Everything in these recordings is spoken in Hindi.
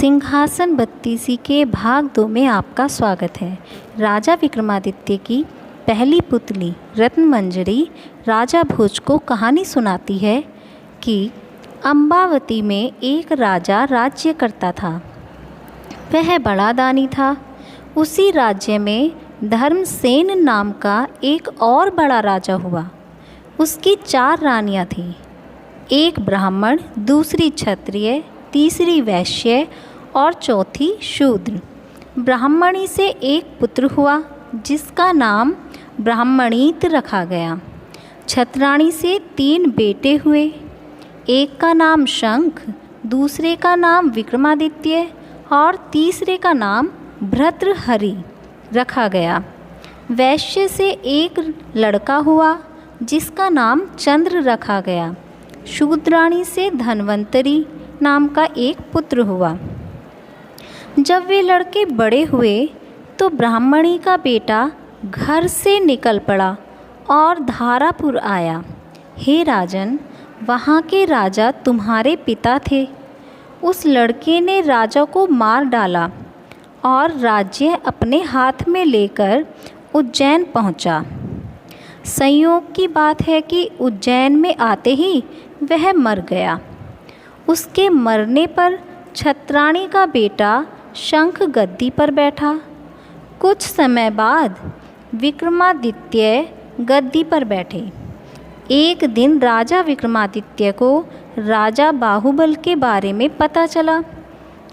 सिंहासन बत्तीसी के भाग 2 में आपका स्वागत है। राजा विक्रमादित्य की पहली पुतली रत्नमंजरी राजा भोज को कहानी सुनाती है कि अम्बावती में एक राजा राज्य करता था। वह बड़ा दानी था। उसी राज्य में धर्मसेन नाम का एक और बड़ा राजा हुआ। उसकी 4 रानियां थीं, एक ब्राह्मण, दूसरी क्षत्रिय, तीसरी वैश्य और चौथी शूद्र। ब्राह्मणी से एक पुत्र हुआ जिसका नाम ब्राह्मणीत रखा गया। क्षत्राणी से 3 बेटे हुए, एक का नाम शंख, दूसरे का नाम विक्रमादित्य और तीसरे का नाम भर्तृहरि रखा गया। वैश्य से एक लड़का हुआ जिसका नाम चंद्र रखा गया। शूद्राणी से धन्वंतरी नाम का एक पुत्र हुआ। जब वे लड़के बड़े हुए तो ब्राह्मणी का बेटा घर से निकल पड़ा और धारापुर आया। हे राजन, वहाँ के राजा तुम्हारे पिता थे। उस लड़के ने राजा को मार डाला और राज्य अपने हाथ में लेकर उज्जैन पहुँचा। संयोग की बात है कि उज्जैन में आते ही वह मर गया। उसके मरने पर क्षत्राणी का बेटा शंख गद्दी पर बैठा। कुछ समय बाद विक्रमादित्य गद्दी पर बैठे। एक दिन राजा विक्रमादित्य को राजा बाहुबल के बारे में पता चला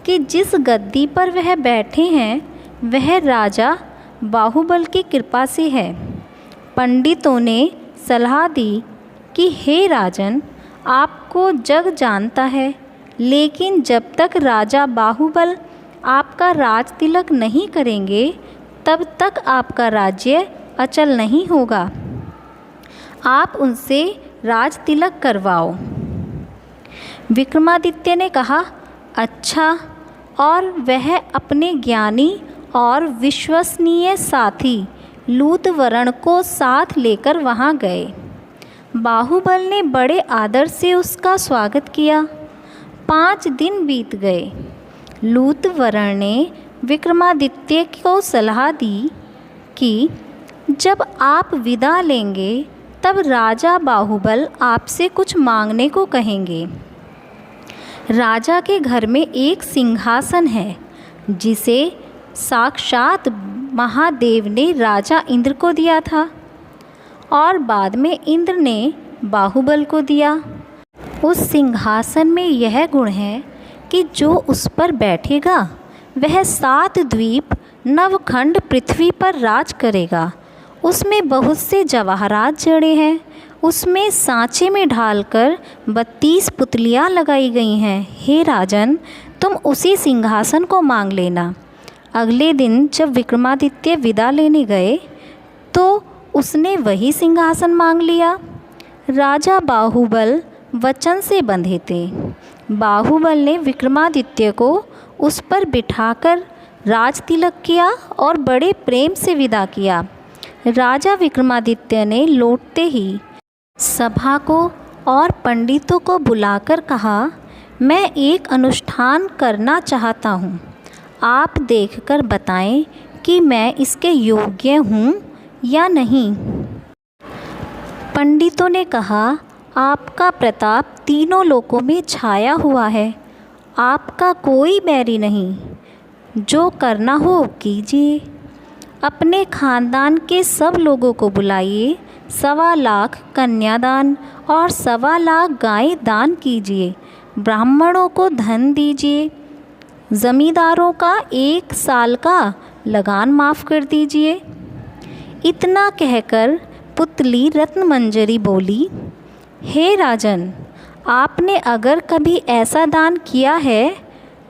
कि जिस गद्दी पर वह बैठे हैं वह राजा बाहुबल की कृपा से है। पंडितों ने सलाह दी कि हे राजन, आपको जग जानता है, लेकिन जब तक राजा बाहुबल आपका राज तिलक नहीं करेंगे तब तक आपका राज्य अचल नहीं होगा। आप उनसे राज तिलक करवाओ। विक्रमादित्य ने कहा, अच्छा, और वह अपने ज्ञानी और विश्वसनीय साथी लूतवरण को साथ लेकर वहाँ गए। बाहुबल ने बड़े आदर से उसका स्वागत किया। 5 दिन बीत गए। लूतवरण ने विक्रमादित्य को सलाह दी कि जब आप विदा लेंगे तब राजा बाहुबल आपसे कुछ मांगने को कहेंगे। राजा के घर में एक सिंहासन है जिसे साक्षात महादेव ने राजा इंद्र को दिया था और बाद में इंद्र ने बाहुबल को दिया। उस सिंहासन में यह गुण है कि जो उस पर बैठेगा वह 7 द्वीप नवखंड पृथ्वी पर राज करेगा। उसमें बहुत से जवाहरात जड़े हैं। उसमें सांचे में ढालकर 32 पुतलियाँ लगाई गई हैं। हे राजन, तुम उसी सिंहासन को मांग लेना। अगले दिन जब विक्रमादित्य विदा लेने गए तो उसने वही सिंहासन मांग लिया। राजा बाहुबल वचन से बंधे थे। बाहुबल ने विक्रमादित्य को उस पर बिठाकर राज तिलक किया और बड़े प्रेम से विदा किया। राजा विक्रमादित्य ने लौटते ही सभा को और पंडितों को बुलाकर कहा, मैं एक अनुष्ठान करना चाहता हूँ। आप देखकर बताएं कि मैं इसके योग्य हूँ या नहीं। पंडितों ने कहा, आपका प्रताप तीनों लोकों में छाया हुआ है। आपका कोई बैरी नहीं। जो करना हो कीजिए। अपने खानदान के सब लोगों को बुलाइए। 1.25 लाख कन्यादान और 1.25 लाख गाय दान कीजिए। ब्राह्मणों को धन दीजिए। ज़मींदारों का 1 साल का लगान माफ़ कर दीजिए। इतना कहकर पुतली रत्नमंजरी बोली, हे राजन, आपने अगर कभी ऐसा दान किया है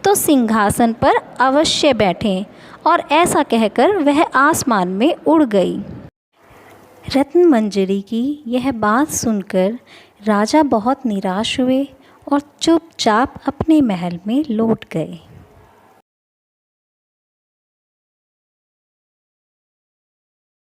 तो सिंहासन पर अवश्य बैठें। और ऐसा कहकर वह आसमान में उड़ गई। रत्नमंजरी की यह बात सुनकर राजा बहुत निराश हुए और चुपचाप अपने महल में लौट गए।